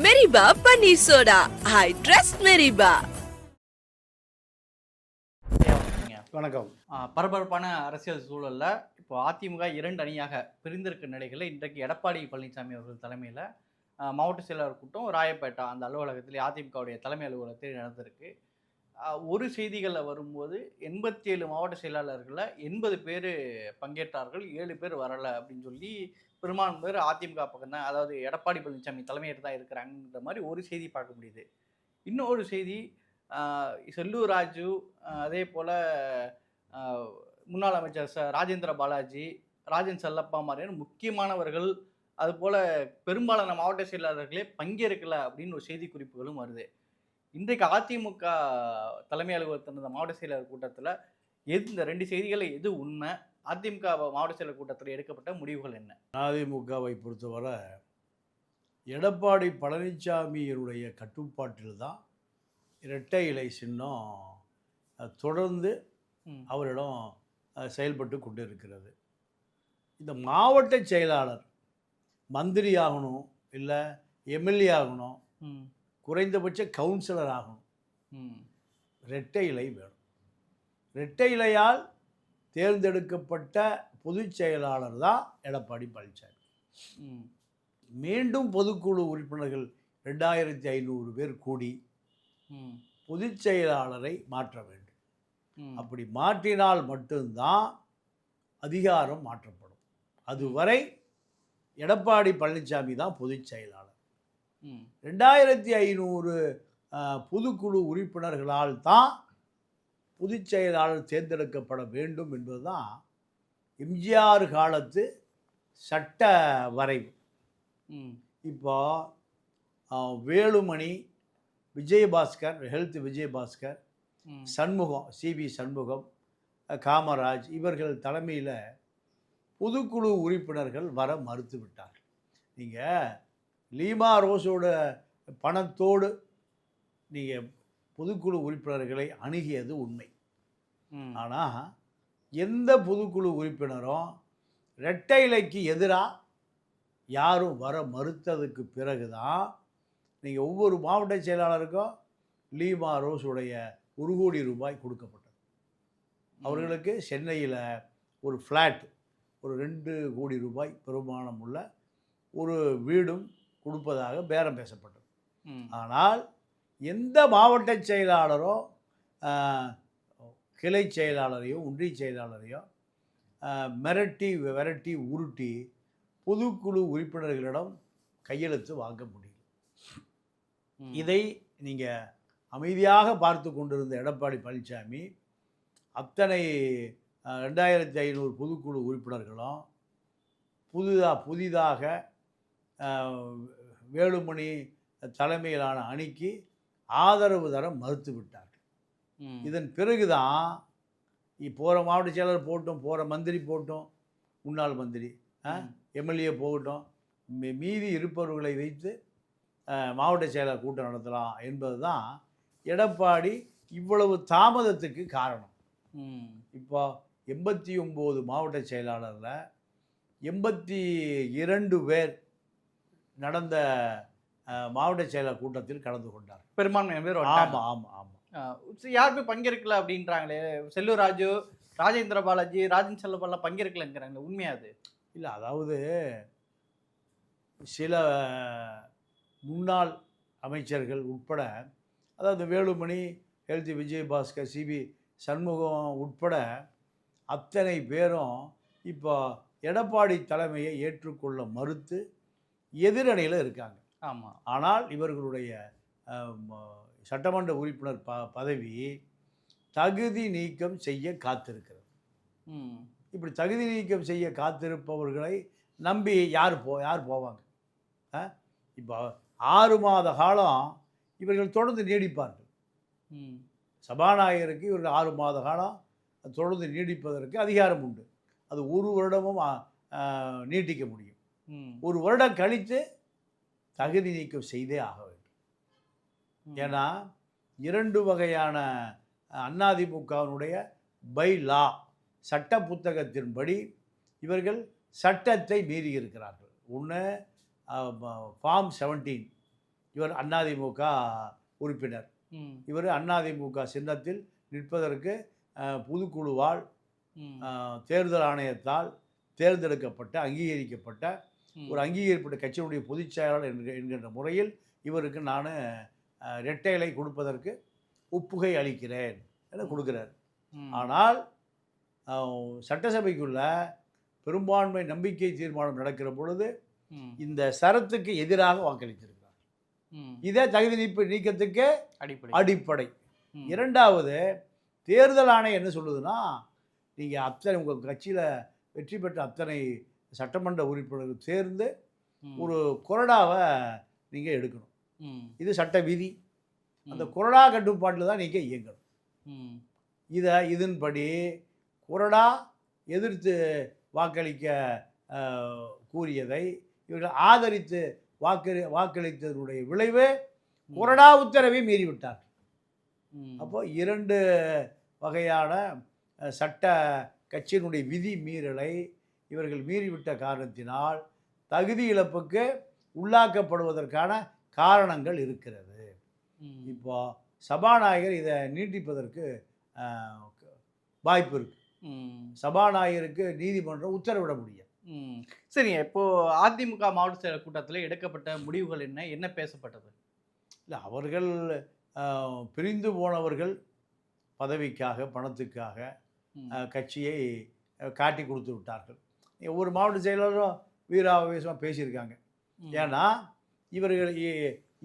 மெரிபா paneer soda. I trust மெரிபா. வணக்கம். பரபரப்பான அரசியல் சூழல்ல இப்போ அதிமுக 2 அணியாக பிரிந்திருக்க நிலைகளில் இன்றைக்கு எடப்பாடி பழனிசாமி அவர்கள் தலைமையில் மாவட்ட செயலாளர் கூட்டம் ராயப்பேட்டா அந்த அலுவலகத்தில் அதிமுகவுடைய தலைமை அலுவலகத்தில் நடந்திருக்கு. ஒரு செய்திகளில் வரும்போது 87 மாவட்ட செயலாளர்களில் 80 பேர் பங்கேற்றார்கள், 7 பேர் வரலை அப்படின்னு சொல்லி பெரும்பான்மை பேர் அதிமுக பக்கம் தான், அதாவது எடப்பாடி பழனிசாமி தலைமையில் தான் இருக்கிறாங்கன்ற மாதிரி ஒரு செய்தி பார்க்க முடியுது. இன்னொரு செய்தி, செல்லூர் ராஜு, அதே போல் முன்னாள் அமைச்சர் ராஜேந்திர பாலாஜி, ராஜன் செல்லப்பா மாதிரியான முக்கியமானவர்கள், அதுபோல் பெரும்பாலான மாவட்ட செயலாளர்களே பங்கேற்கலை அப்படின்னு ஒரு செய்தி குறிப்புகளும் வருது. இன்றைக்கு அதிமுக தலைமை அலுவலகத்தில் இருந்த மாவட்ட செயலாளர் கூட்டத்தில் இந்த 2 செய்திகளில் எது உண்மை? அதிமுக மாவட்ட செயலர் கூட்டத்தில் எடுக்கப்பட்ட முடிவுகள் என்ன? அதிமுகவை பொறுத்தவரை எடப்பாடி பழனிசாமியினுடைய கட்டுப்பாட்டில் தான் இரட்டை இலை சின்னம் தொடர்ந்து அவரிடம் செயல்பட்டு கொண்டு இருக்கிறது. இந்த மாவட்ட செயலாளர் மந்திரி ஆகணும், இல்லை எம்எல்ஏ ஆகணும், குறைந்தபட்ச கவுன்சிலர் ஆகணும், இரட்டை இலை வேணும். இரட்டை இலையால் தேர்ந்தெடுக்கப்பட்ட பொதுச் செயலாளர் தான் எடப்பாடி பழனிசாமி. மீண்டும் பொதுக்குழு உறுப்பினர்கள் 2500 பேர் கூடி பொதுச் செயலாளரை மாற்ற வேண்டும். அப்படி மாற்றினால் மட்டும்தான் அதிகாரம் மாற்றப்படும். அதுவரை எடப்பாடி பழனிசாமி தான் பொதுச் செயலாளர். 2500 பொதுக்குழு உறுப்பினர்களால் தான் பொதுச் செயலாளர் தேர்ந்தெடுக்கப்பட வேண்டும் என்பதுதான் எம்ஜிஆர் காலத்து சட்ட வரைவு. இப்போ வேலுமணி, விஜயபாஸ்கர், ஹெல்த் விஜயபாஸ்கர், சண்முகம், சிவி சண்முகம், காமராஜ் இவர்கள் தலைமையில் பொதுக்குழு உறுப்பினர்கள் வர மறுத்து விட்டார். நீங்கள் லீமா ரோஸோட பணத்தோடு நீங்கள் பொதுக்குழு உறுப்பினர்களை அணுகியது உண்மை. ஆனால் எந்த பொதுக்குழு உறுப்பினரும் இரட்டை இலைக்கு எதிராக யாரும் வர மறுத்ததுக்கு பிறகு தான் நீங்கள் ஒவ்வொரு மாவட்ட செயலாளருக்கும் லீமா ரோஸுடைய 1 கோடி ரூபாய் கொடுக்கப்பட்டது. அவர்களுக்கு சென்னையில் ஒரு ஃப்ளாட், ஒரு 2 கோடி ரூபாய் பெருமானம் உள்ள ஒரு வீடும் கொடுப்பதாக பேரம் பேசப்பட்டது. ஆனால் எந்த மாவட்ட செயலாளரோ கிளை செயலாளரையோ ஒன்றிய செயலாளரையோ விரட்டி உருட்டி பொதுக்குழு உறுப்பினர்களிடம் கையெழுத்து வாங்க முடியும். இதை நீங்கள் அமைதியாக பார்த்து கொண்டிருந்த எடப்பாடி பழனிசாமி அத்தனை 2500 பொதுக்குழு உறுப்பினர்களும் புதிதாக வேலுமணி தலைமையிலான அணிக்கு ஆதரவு தர மறுத்து விட்டார்கள். இதன் பிறகுதான் போகிற மாவட்ட செயலர் போட்டும், போகிற மந்திரி போட்டும், முன்னாள் மந்திரி எம்எல்ஏ போகட்டும், மீதி இருப்பவர்களை வைத்து மாவட்ட செயலர் கூட்டம் நடத்தலாம் என்பது தான் எடப்பாடி இவ்வளவு தாமதத்துக்கு காரணம். இப்போ 89 மாவட்ட செயலாளரில் 82 பேர் நடந்த மாவட்ட செயலர் கூட்டத்தில் கலந்து கொண்டார். பெரும்பான்மை பேர். ஆமாம் ஆமாம் ஆமாம். யாருமே பங்கேற்கல அப்படின்றாங்களே. செல்லூர் ராஜு, ராஜேந்திர பாலாஜி, ராஜன் செல்லப்பாலாம் பங்கேற்கலங்கிறாங்க. உண்மையாது இல்லை. அதாவது சில முன்னாள் அமைச்சர்கள் உட்பட, அதாவது வேலுமணி, ஹெல்த் விஜயபாஸ்கர், சிவி சண்முகம் உட்பட அத்தனை பேரும் இப்போ எடப்பாடி தலைமையை ஏற்றுக்கொள்ள மறுத்து எதிரணியில் இருக்காங்க. ஆமாம். ஆனால் இவர்களுடைய சட்டமன்ற உறுப்பினர் பதவி தகுதி நீக்கம் செய்ய காத்திருக்கிறது. இப்படி தகுதி நீக்கம் செய்ய காத்திருப்பவர்களை நம்பி யார் போவாங்க? இப்போ 6 மாத காலம் இவர்கள் தொடர்ந்து நீடிப்பார்கள். சபாநாயகருக்கு இவர்கள் 6 மாத காலம் தொடர்ந்து நீடிப்பதற்கு அதிகாரம் உண்டு. அது 1 வருடமும் நீட்டிக்க முடியும். 1 வருடம் கழித்து தகுதி நீக்கம் செய்தே ஆக வேண்டும். ஏன்னா 2 வகையான அதிமுகவினுடைய பை லா சட்ட புத்தகத்தின்படி இவர்கள் சட்டத்தை மீறி இருக்கிறார்கள். ஒன்று ஃபார்ம் 17, இவர் அதிமுக உறுப்பினர். இவர் அதிமுக சின்னத்தில் நிற்பதற்கு பொதுக்குழுவால் தேர்தல் ஆணையத்தால் தேர்ந்தெடுக்கப்பட்ட அங்கீகரிக்கப்பட்ட ஒரு அங்கீகரிக்கப்பட்ட கட்சியினுடைய பொதுச் செயலாளர் என்கின்ற முறையில் இவருக்கு நான் இரட்டை இலை கொடுப்பதற்கு ஒப்புகை அளிக்கிறேன் என கொடுக்குறார். ஆனால் சட்டசபைக்குள்ள பெரும்பான்மை நம்பிக்கை தீர்மானம் நடக்கிற பொழுது இந்த சரத்துக்கு எதிராக வாக்களித்திருக்கிறார். இதே தகுதி நீக்கத்துக்கு அடிப்படை. இரண்டாவது, தேர்தல் ஆணையம் என்ன சொல்லுதுன்னா, நீங்கள் அத்தனை உங்கள் கட்சியில் வெற்றி பெற்ற அத்தனை சட்டமன்ற உறுப்பினர்கள் சேர்ந்து ஒரு கொறடாவை நீங்கள் எடுக்கணும். இது சட்ட விதி. அந்த கொறடா கட்டுப்பாட்டில் தான் நீங்கள் இயங்கணும். இதன்படி கொறடா எதிர்த்து வாக்களிக்க கூறியதை இவர்கள் ஆதரித்து வாக்களித்ததனுடைய விளைவு கொறடா உத்தரவை மீறிவிட்டார். அப்போ 2 வகையான சட்ட கட்சியினுடைய விதி மீறலை இவர்கள் மீறிவிட்ட காரணத்தினால் தகுதி இழப்புக்கு உள்ளாக்கப்படுவதற்கான காரணங்கள் இருக்கிறது. இப்போ சபாநாயகர் இதை நீட்டிப்பதற்கு வாய்ப்பு இருக்கு. சபாநாயகருக்கு நீதிமன்றம் உத்தரவிட முடியும். சரிங்க. இப்போ அதிமுக மாவட்ட செயலர் கூட்டத்தில் எடுக்கப்பட்ட முடிவுகள் என்ன பேசப்பட்டது? இல்லை, அவர்கள் பிரிந்து போனவர்கள் பதவிக்காக பணத்துக்காக கட்சியை காட்டி கொடுத்து விட்டார்கள். ஒவ்வொரு மாவட்ட செயலரும் வீராவேசமாக பேசியிருக்காங்க. ஏன்னா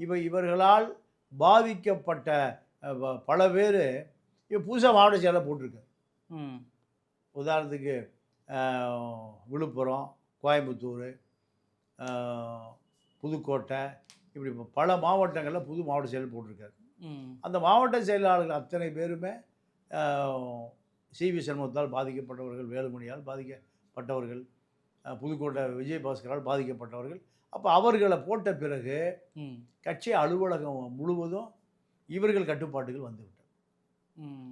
இவர்களால் பாதிக்கப்பட்ட பல பேர் இப்போ புதுசாக மாவட்ட செயலர் போட்டிருக்காரு. உதாரணத்துக்கு விழுப்புரம், கோயம்புத்தூர், புதுக்கோட்டை, இப்படி பல மாவட்டங்களில் புது மாவட்ட செயலர் போட்டிருக்காரு. அந்த மாவட்ட செயலாளர்கள் அத்தனை பேருமே சிவி சண்முகத்தால் பாதிக்கப்பட்டவர்கள், வேலுமணியால் பாதிக்கப்பட்டவர்கள், புதுக்கோட்டை விஜயபாஸ்கரால் பாதிக்கப்பட்டவர்கள். அப்போ அவர்களை போட்ட பிறகு கட்சி அலுவலகம் முழுவதும் இவர்கள் கட்டுப்பாட்டுகள் வந்துவிட்டது.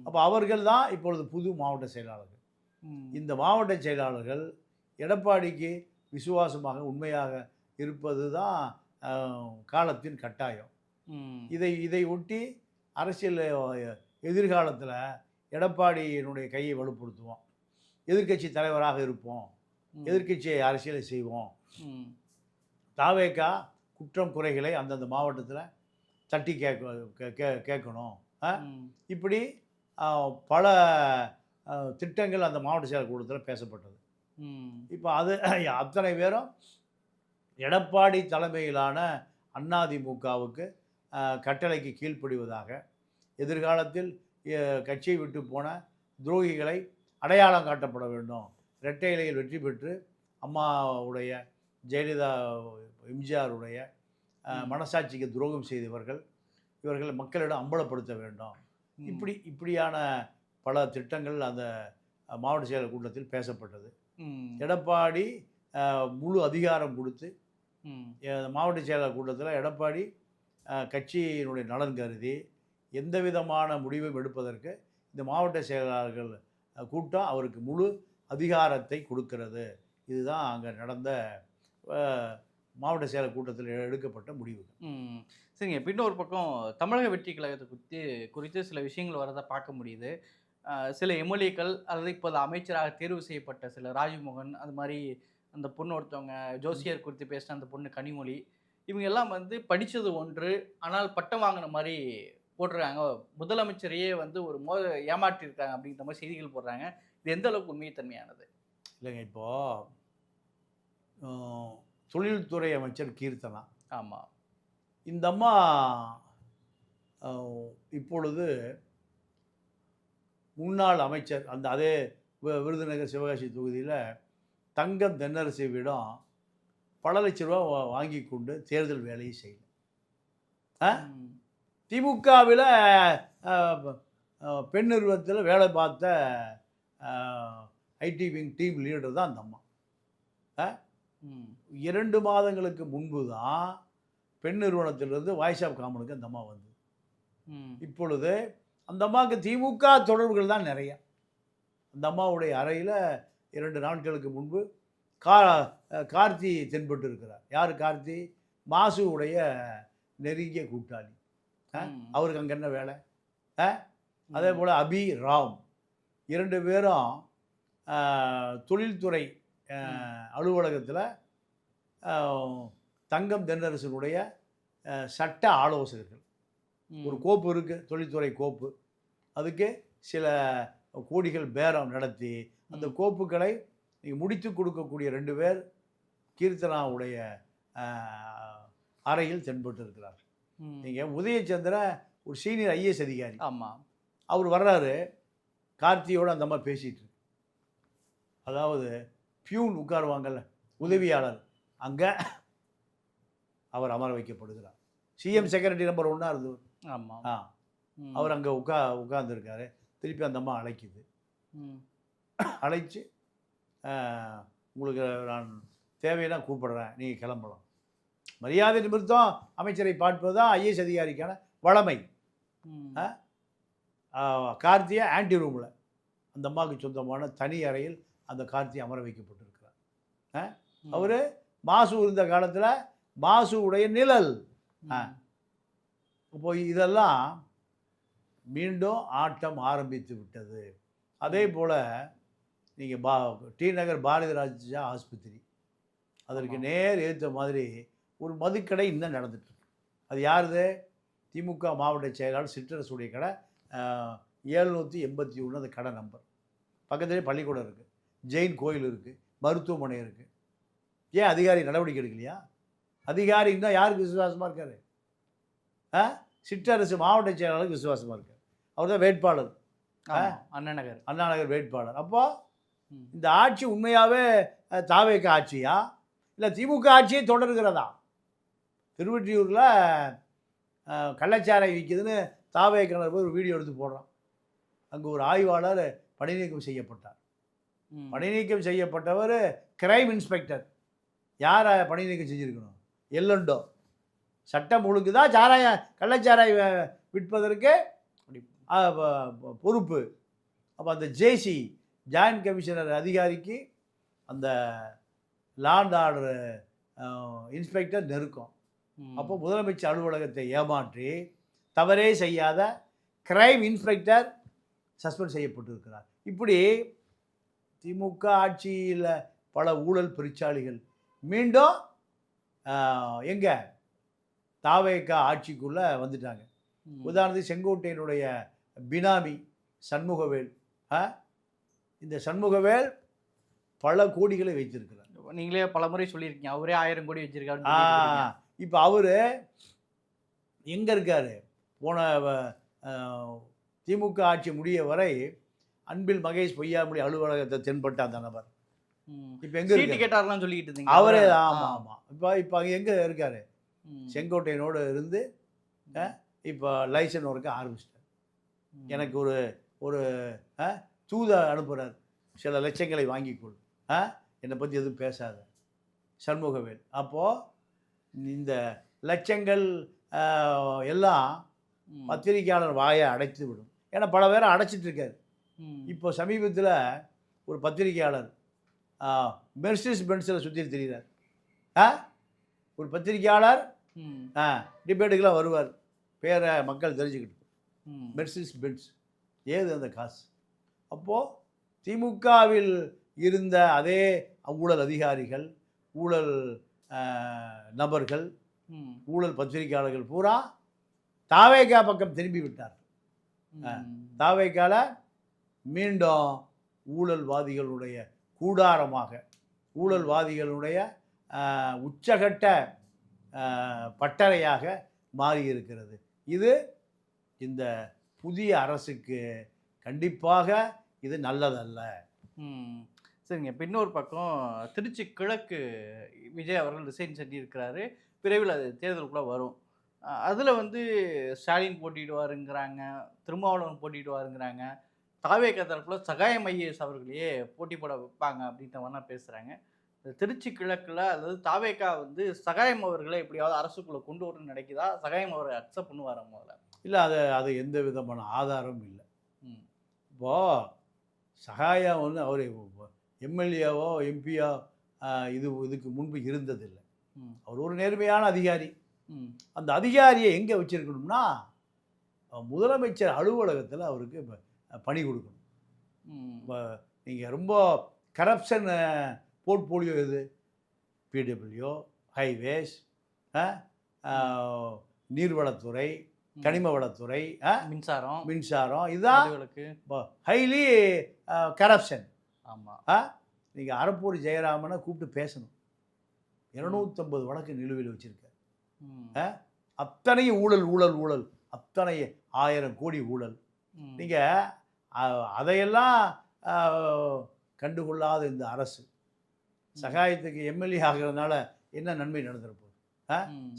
அப்போ அவர்கள் தான் இப்பொழுது புது மாவட்ட செயலாளர்கள். இந்த மாவட்ட செயலாளர்கள் எடப்பாடிக்கு விசுவாசமாக உண்மையாக இருப்பது தான் காலத்தின் கட்டாயம். இதை ஒட்டி அரசியல் எதிர்காலத்தில் எடப்பாடியினுடைய கையை வலுப்படுத்துவோம், எதிர்க்கட்சி தலைவராக இருப்போம், எதிர்க்கட்சியை அரசியலை செய்வோம், தாவேகா குற்றம் குறைகளை அந்தந்த மாவட்டத்தில் தட்டி கேட்கணும், இப்படி பல திட்டங்கள் அந்த மாவட்ட செயலர் கூட்டத்தில் பேசப்பட்டது. இப்போ அது அத்தனை பேரும் எடப்பாடி தலைமையிலான அதிமுகவுக்கு கட்டளைக்கு கீழ்ப்படிவதாக, எதிர்காலத்தில் கட்சியை விட்டு போன துரோகிகளை அடையாளம் காட்டப்பட வேண்டும், இரட்டை இலையில் வெற்றி பெற்று அம்மாவுடைய ஜெயலலிதா எம்ஜிஆருடைய மனசாட்சிக்கு துரோகம் செய்தவர்கள் இவர்களை மக்களிடம் அம்பலப்படுத்த வேண்டும். இப்படியான பல திட்டங்கள் அந்த மாவட்ட செயலர் கூட்டத்தில் பேசப்பட்டது. எடப்பாடி முழு அதிகாரம் கொடுத்து மாவட்ட செயலர் கூட்டத்தில் எடப்பாடி கட்சியினுடைய நலன் கருதி எந்த விதமான முடிவும் எடுப்பதற்கு இந்த மாவட்ட செயலாளர்கள் கூட்டம் அவருக்கு முழு அதிகாரத்தை கொடுக்கிறது. இதுதான் அங்கே நடந்த மாவட்ட செயலர் கூட்டத்தில் எடுக்கப்பட்ட முடிவுகள். சரிங்க. இன்னொரு பக்கம் தமிழக வெற்றி கழகத்தை குறித்து சில விஷயங்கள் வரதை பார்க்க முடியுது. சில எம்எல்ஏக்கள் அல்லது இப்போது அமைச்சராக தேர்வு செய்யப்பட்ட சில ராஜ்மோகன், அது மாதிரி அந்த பொண்ணு ஒருத்தவங்க ஜோசியர் குறித்து பேசின அந்த பொண்ணு கனிமொழி, இவங்க எல்லாம் படித்தது ஒன்று, ஆனால் பட்டம் வாங்கின மாதிரி போட்டுருக்காங்க. முதலமைச்சரையே ஒரு ஏமாற்றிருக்காங்க அப்படிங்கிற மாதிரி செய்திகள் போடுறாங்க. இது எந்த அளவுக்கு உண்மைத்தன்மையானது? இல்லைங்க, இப்போது தொழில்துறை அமைச்சர் கீர்த்தனா, ஆமாம், இந்த அம்மா இப்பொழுது முன்னாள் அமைச்சர் அந்த அதே விருதுநகர் சிவகாசி தொகுதியில் தங்கம் தென்னரசுவிடம் பல லட்ச ரூபா வாங்கி கொண்டு தேர்தல் வேலையை செய்யல. திமுகவில் பெண் நிறுவனத்தில் வேலை பார்த்த ஐடி விங் டீம் லீடர் தான் அந்த அம்மா. 2 மாதங்களுக்கு முன்பு தான் பெண் நிறுவனத்திலிருந்து வாய்ஸ் ஆஃப் காமனுக்கு அந்த அம்மா வந்தது. இப்பொழுது அந்த அம்மாவுக்கு திமுக தொடர்புகள் தான் நிறையா. அந்த அம்மாவுடைய அறையில் 2 நாட்களுக்கு முன்பு கார்த்தி தென்பட்டு இருக்கிறார். யார் கார்த்தி? மாசுவுடைய நெருங்கிய கூட்டாளி. ம். அவருக்கு அங்கே என்ன வேலை? அதே போல் அபி ராவ் 2 பேரும் தொழில்துறை அலுவலகத்தில் தங்கம் தென்னரசனுடைய சட்ட ஆலோசகர்கள். ஒரு கோப்பு இருக்குது, தொழில்துறை கோப்பு. அதுக்கு சில கோடிகள் பேரம் நடத்தி அந்த கோப்புகளை நீங்கள் முடித்து கொடுக்கக்கூடிய 2 பேர் கீர்த்தனாவுடைய அறையில் தென்பட்டு இருக்கிறார். நீங்கள் உதயச்சந்திரன் ஒரு சீனியர் ஐஏஎஸ் அதிகாரி. ஆமாம். அவர் வர்றாரு, கார்த்தியோடு அந்த அம்மா பேசிகிட்டு இருக்கு. அதாவது பியூன் உட்காருவாங்கல்ல, உதவியாளர், அங்கே அவர் அமர வைக்கப்படுகிறார். சிஎம் செக்ரட்டரி நம்பர் 1 இருந்தவர். ஆமாம். அவர் அங்கே உட்கார்ந்துருக்காரு. திருப்பி அந்த அம்மா அழைக்குது. அழைச்சி உங்களுக்கு நான் தேவைன்னா கூப்பிடுறேன், நீங்கள் கிளம்பலாம். மரியாதை நிமித்தம் அமைச்சரை பார்ப்பது தான் ஐஏஎஸ் அதிகாரிக்கான வளமை. கார்த்தியை ஆன்டி ரூமில் அந்த அம்மாவுக்கு சொந்தமான தனி அறையில் அந்த கார்த்தி அமர வைக்கப்பட்டிருக்கிறார். அவர் மாசு இருந்த காலத்தில் மாசுவுடைய நிழல். இப்போ இதெல்லாம் மீண்டும் ஆட்டம் ஆரம்பித்து விட்டது. அதே போல் நீங்கள் டி நகர் பாரதி ராஜா ஆஸ்பத்திரி, அதற்கு நேர் ஏற்ற மாதிரி ஒரு மதுக்கடை இன்னும் நடந்துட்டுருக்கு. அது யாருது? திமுக மாவட்ட செயலாளர் சிற்றரசுடைய கடை, 781 அந்த கடை நம்பர். பக்கத்துலேயே பள்ளிக்கூடம் இருக்குது, ஜெயின் கோயில் இருக்குது, மருத்துவமனை இருக்குது. ஏன் அதிகாரி நடவடிக்கை எடுக்கலையா? அதிகாரி இன்னும் யாருக்கு விசுவாசமாக இருக்காரு? சிற்றரசு மாவட்ட செயலாளருக்கு விசுவாசமாக இருக்கார். அவர் தான் வேட்பாளர், அண்ணா நகர் வேட்பாளர். அப்போ இந்த ஆட்சி உண்மையாகவே தாவேக ஆட்சியா இல்லை திமுக ஆட்சியை தொடர்கிறதா? திருவொற்றியூரில் கள்ளச்சாராயம் விற்கிதுன்னு தாவேக்கனர் போய் ஒரு வீடியோ எடுத்து போடுறான். அங்கே ஒரு ஆய்வாளர் பணிநீக்கம் செய்யப்பட்டார். பணிநீக்கம் செய்யப்பட்டவர் கிரைம் இன்ஸ்பெக்டர். யாரை பணிநீக்கம் செஞ்சுருக்கணும்? எல்லண்டோ. சட்டம் ஒழுங்கு தான் கள்ளச்சாராயம் விற்பதற்கு பொறுப்பு. அப்போ அந்த ஜேசி ஜாயின்ட் கமிஷனர் அதிகாரிக்கு அந்த லாண்ட் ஆர்டர் இன்ஸ்பெக்டர் நெருக்கம். அப்போ முதலமைச்சர் அலுவலகத்தை ஏமாற்றி தவறே செய்யாத கிரைம் இன்ஸ்பெக்டர் சஸ்பெண்ட் செய்யப்பட்டிருக்கிறார். இப்படி திமுக ஆட்சியில் பல ஊழல் பெருச்சாளிகள் மீண்டும் எங்கே தாவேக ஆட்சிக்குள்ளே வந்துட்டாங்க. உதாரணத்துக்கு செங்கோட்டையனுடைய பினாமி சண்முகவேல். இந்த சண்முகவேல் பல கோடிகளை வைத்திருக்கிறார். நீங்களே பல முறை சொல்லியிருக்கீங்க, அவரே 1000 கோடி வச்சிருக்காரு. இப்போ அவர் எங்கே இருக்கார்? போன திமுக ஆட்சி முடிய வரை அன்பில் மகேஷ் பொய்யாமொழி அலுவலகத்தை தென்பட்ட அந்த நபர் இப்போ எங்கே கேட்டார்லாம் சொல்லிக்கிட்டு இருந்தீங்க அவரே. ஆமாம். இப்போ அங்கே எங்கே இருக்கார்? செங்கோட்டையனோடு இருந்து இப்போ லைசன்ஸ் ஒர்க்க ஆரம்பிச்சிட்டார். எனக்கு ஒரு தூத அனுப்புகிறார், சில லட்சங்களை வாங்கிக்கொள், என்னை பற்றி எதுவும் பேசாத சண்முகவேல். அப்போது இந்த லட்சங்கள் எல்லாம் பத்திரிகையாளர் வாயை அடைத்து விடும். ஏன்னா பல பேரை அடைச்சிட்ருக்காரு. இப்போ சமீபத்தில் ஒரு பத்திரிகையாளர் மெர்சிடிஸ் பென்ஸில் சுற்றி தெரிகிறார். ஒரு பத்திரிகையாளர் டிபேட்டுக்கெல்லாம் வருவார், பேரை மக்கள் தெரிஞ்சுக்கிட்டு. மெர்சிடிஸ் பென்ஸ் ஏது அந்த காசு? அப்போது திமுகவில் இருந்த அதே ஊழல் அதிகாரிகள், ஊழல் நபர்கள், ஊழல் பத்திரிகையாளர்கள் பூரா தாவேகா பக்கம் திரும்பி விட்டார். தாவேகால மீண்டும் ஊழல்வாதிகளுடைய கூடாரமாக, ஊழல்வாதிகளுடைய உச்சகட்ட பட்டறையாக மாறியிருக்கிறது. இது இந்த புதிய அரசுக்கு கண்டிப்பாக இது நல்லதல்ல. சரிங்க. இப்போ இன்னொரு பக்கம் திருச்சி கிழக்கு விஜய் அவர்கள் ரிசைன் செஞ்சிருக்கிறாரு. விரைவில் அது தேர்தலுக்குள்ளே வரும். அதில் ஸ்டாலின் போட்டிடுவாருங்கிறாங்க, திருமாவளவன் போட்டிடுவாருங்கிறாங்க. தாவேக தரப்பில் சகாயம் ஐஏஎஸ் அவர்களையே போட்டி போட வைப்பாங்க அப்படின்ற மாதிரிலாம் பேசுகிறாங்க. இந்த திருச்சி கிழக்கில் அதாவது தாவேகா சகாயம் அவர்களை எப்படியாவது அரசுக்குள்ளே கொண்டு வரணும்னு நினைக்குதா? சகாயம் அவரை அக்செப்ட் பண்ணுவார் முதல்ல? இல்லை, அது எந்த விதமான ஆதாரமும் இல்லை. இப்போது சகாயம் அவர் எம்எல்ஏவோ எம்பியோ இதுக்கு முன்பு இருந்ததில்லை. அவர் ஒரு நேர்மையான அதிகாரி. அந்த அதிகாரியை எங்கே வச்சிருக்கணும்னா முதலமைச்சர் அலுவலகத்தில் அவருக்கு பணி கொடுக்கணும். நீங்கள் ரொம்ப கரப்ஷன் போர்ட்போலியோ எது, பிடபிள்யூ, ஹைவேஸ், நீர்வளத்துறை, கனிம வளத்துறை, மின்சாரம், இதுதான் ஹைலி கரப்ஷன். ஆமாம். நீங்கள் அறப்பூர் ஜெயராமனை கூப்பிட்டு பேசணும். 250 வழக்கு நிலுவையில் வச்சுருக்கார். அத்தனையும் ஊழல் ஊழல் ஊழல், அத்தனை 1000 கோடி ஊழல். நீங்கள் அதையெல்லாம் கண்டுகொள்ளாத இந்த அரசு சகாயத்துக்கு எம்எல்ஏ ஆகிறதுனால என்ன நன்மை நடந்துருப்போம்?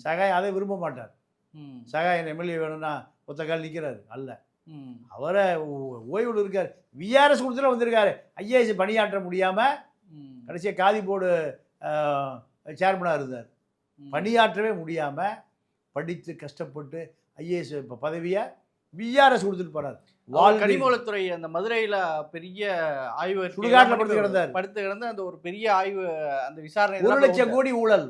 சகாயம் அதை விரும்ப மாட்டார். சகாயம் எம்எல்ஏ வேணும்னா ஒத்த கால் நிற்கிறாரு அல்ல, அவரை ஓய்வில் இருக்கார். விஆர்எஸ் கொடுத்துட்டு வந்திருக்காரு. ஐஏஎஸ் பணியாற்ற முடியாமல் கடைசியாக காதி போர்டு சேர்மனாக இருந்தார். பணியாற்றவே முடியாமல் படித்து கஷ்டப்பட்டு ஐஏஎஸ் இப்போ பதவியை விஆர்எஸ் கொடுத்துட்டு போறாரு. கனிமவளத்துறை அந்த மதுரையில் பெரிய ஆய்வு சுடுகாட்டில் படுத்து கிடந்து அந்த ஒரு பெரிய ஆய்வு அந்த விசாரணை 1 லட்சம் கோடி ஊழல்.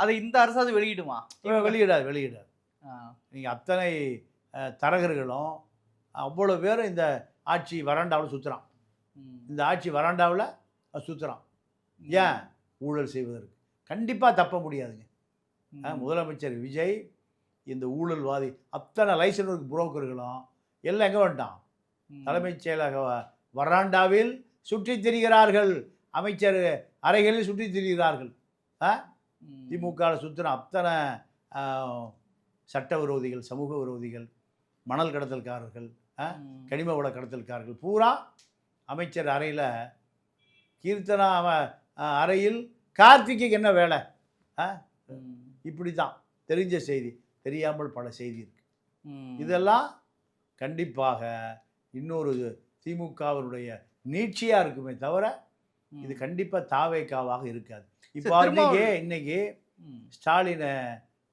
அதை இந்த அரசாவது வெளியிடுமா? வெளியிடாது. நீங்கள் அத்தனை தரகர்களும் அவ்வளோ பேரும் இந்த ஆட்சி வராண்டாவில் சுற்றுறான். இந்த ஆட்சி வராண்டாவில் சுற்றுறான். ஏன்? ஊழல் செய்வதற்கு. கண்டிப்பாக தப்ப முடியாதுங்க. முதலமைச்சர் விஜய் இந்த ஊழல்வாதி அத்தனை லைசன்ஸ் புரோக்கர்களும் எல்லாம் எங்கே வந்துட்டான்? தலைமைச் செயலக வராண்டாவில் சுற்றி திரிகிறார்கள், அமைச்சர் அறைகளில் சுற்றி திரிகிறார்கள். திமுகவில் சுற்றின அத்தனை சட்ட விரோதிகள், சமூக விரோதிகள், மணல் கடத்தல்காரர்கள், கனிம வள கடத்தல்காரர்கள் பூரா அமைச்சர் அறையில். கீர்த்தனா அறையில் கார்த்திக்கு என்ன வேலை? இப்படி தான் தெரிஞ்ச செய்தி, தெரியாமல் பல செய்தி இருக்கு. இதெல்லாம் கண்டிப்பாக இன்னொரு திமுகவினுடைய நீட்சியாக இருக்குமே தவிர இது கண்டிப்பாக தாவேக்காவாக இருக்காது. இப்போ இன்னைக்கு ஸ்டாலினை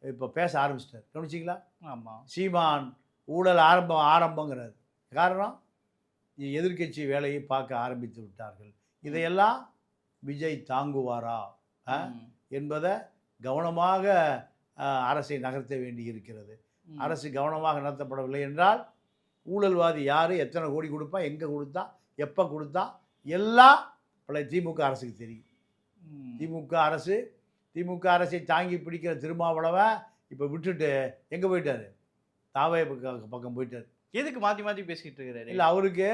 இப்போ பேச ஆரம்பிச்சிட்டார், கவனிச்சிங்களா? ஆமாம். சீமான் ஊழல் ஆரம்பங்கிறார். காரணம் எதிர்க்கட்சி வேலையை பார்க்க ஆரம்பித்து விட்டார்கள். இதையெல்லாம் விஜய் தாங்குவாரா என்பதை கவனமாக அரசை நகர்த்த வேண்டி இருக்கிறது. அரசு கவனமாக நடத்தப்படவில்லை என்றால் ஊழல்வாதி யார், எத்தனை கோடி கொடுப்பா, எங்கே கொடுத்தா, எப்போ கொடுத்தா, எல்லாம் பல திமுக அரசுக்கு தெரியும். திமுக அரசை தாங்கி பிடிக்கிற திருமாவளவன் இப்போ விட்டுட்டு எங்கே போயிட்டார்? தாவே பக்கம் போயிட்டார். எதுக்கு மாற்றி மாற்றி பேசிக்கிட்டு இருக்கிறாரு? இல்லை, அவருக்கு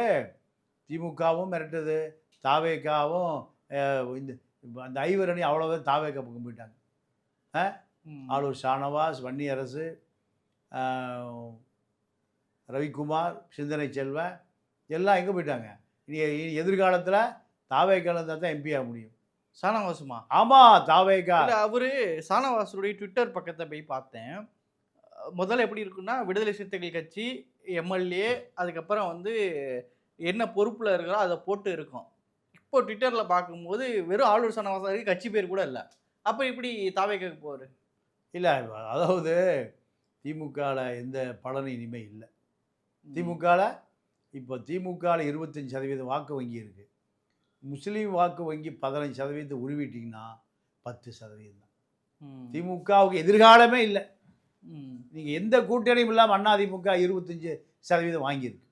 திமுகவும் மிரட்டுது, தாவேக்காவும் இந்த அந்த ஐவரணி அவ்வளோ தாவேக்கா பக்கம் போயிட்டாங்க. ஆளூர் ஷானவாஸ், வன்னியரசு, ரவிக்குமார், சிந்தனை செல்வன் எல்லாம் எங்கே போயிட்டாங்க? இனி எதிர்காலத்தில் தாவேக்கால இருந்தால் தான் எம்பி ஆக முடியும். ஷானவாசுமா? ஆமாம், தாவேக்கா. அவரு ஷானவாசுடைய ட்விட்டர் பக்கத்தை போய் பார்த்தேன். முதல்ல எப்படி இருக்குன்னா, விடுதலை சிறுத்தைகள் கட்சி எம்எல்ஏ, அதுக்கப்புறம் வந்து என்ன பொறுப்பில் இருக்கிறோ அதை போட்டு இருக்கும். இப்போ ட்விட்டரில் பார்க்கும்போது வெறும் ஆளூர் ஷானவாஸ், கட்சி பேர் கூட இல்லை. அப்போ இப்படி தாவேக்காக்கு போவார்? இல்லை, அதாவது திமுகவில் எந்த பலனும் இனிமேல் இல்லை. திமுகவில் 25% வாக்கு வங்கி இருக்குது. முஸ்லீம் வாக்கு வங்கி 15% உருவிட்டிங்கன்னா 10% தான். திமுகவுக்கு எதிர்காலமே இல்லை. நீங்கள் எந்த கூட்டணியும் இல்லாமல் அதிமுக 25% வாங்கியிருக்கு.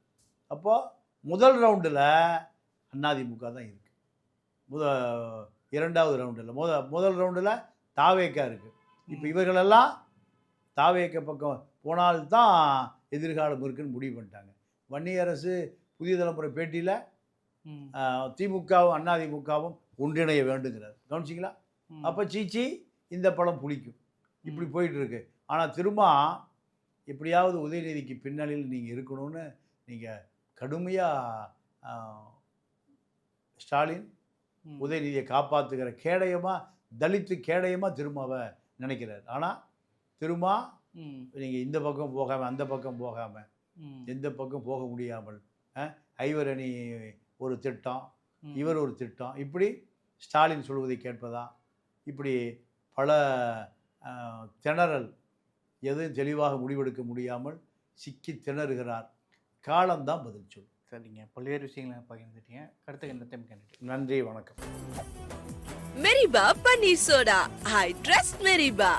அப்போது முதல் ரவுண்டில் அதிமுக தான் இருக்குது. இரண்டாவது ரவுண்டில் முதல் ரவுண்டில் தாவேக்கா இருக்குது. இப்போ இவர்களெல்லாம் தாவேக்க பக்கம் போனால்தான் எதிர்காலம் இருக்குன்னு முடிவு பண்ணிட்டாங்க. வன்னியரசு புதிய தலைமுறை பேட்டியில் திமுகவும் அதிமுகவும் ஒன்றிணைய வேண்டுங்கிறார். கவனிச்சிங்களா? அப்போ சீச்சி இந்த படம் புளிக்கும். இப்படி போயிட்டுருக்கு. ஆனால் திரும்ப எப்படியாவது உதயநிதிக்கு பின்னணியில் நீங்கள் இருக்கணும்னு நீங்கள் கடுமையாக ஸ்டாலின் உதயநிதியை காப்பாற்றுகிற கேடயமாக, தலித்து கேடயமாக திரும்பவை நினைக்கிறார். ஆனால் திரும்ப நீங்கள் இந்த பக்கம் போகாமல் அந்த பக்கம் போகாமல் எந்த பக்கம் போக முடியாமல் ஐவரணி ஒரு திட்டம், இவர் ஒரு திட்டம், இப்படி ஸ்டாலின் சொல்வதை கேட்பதா, இப்படி பல திணறல், எதுவும் தெளிவாக முடிவெடுக்க முடியாமல் சிக்கி திணறுகிறார். காலம்தான் பதில் சொல்லும். சரிங்க, பல்வேறு விஷயங்களை பகிர்ந்துட்டீங்க. கருத்துக்கு நன்றி. நன்றி, வணக்கம். மெரிபா பன்னீர் சோடா. I trust மெரிபா.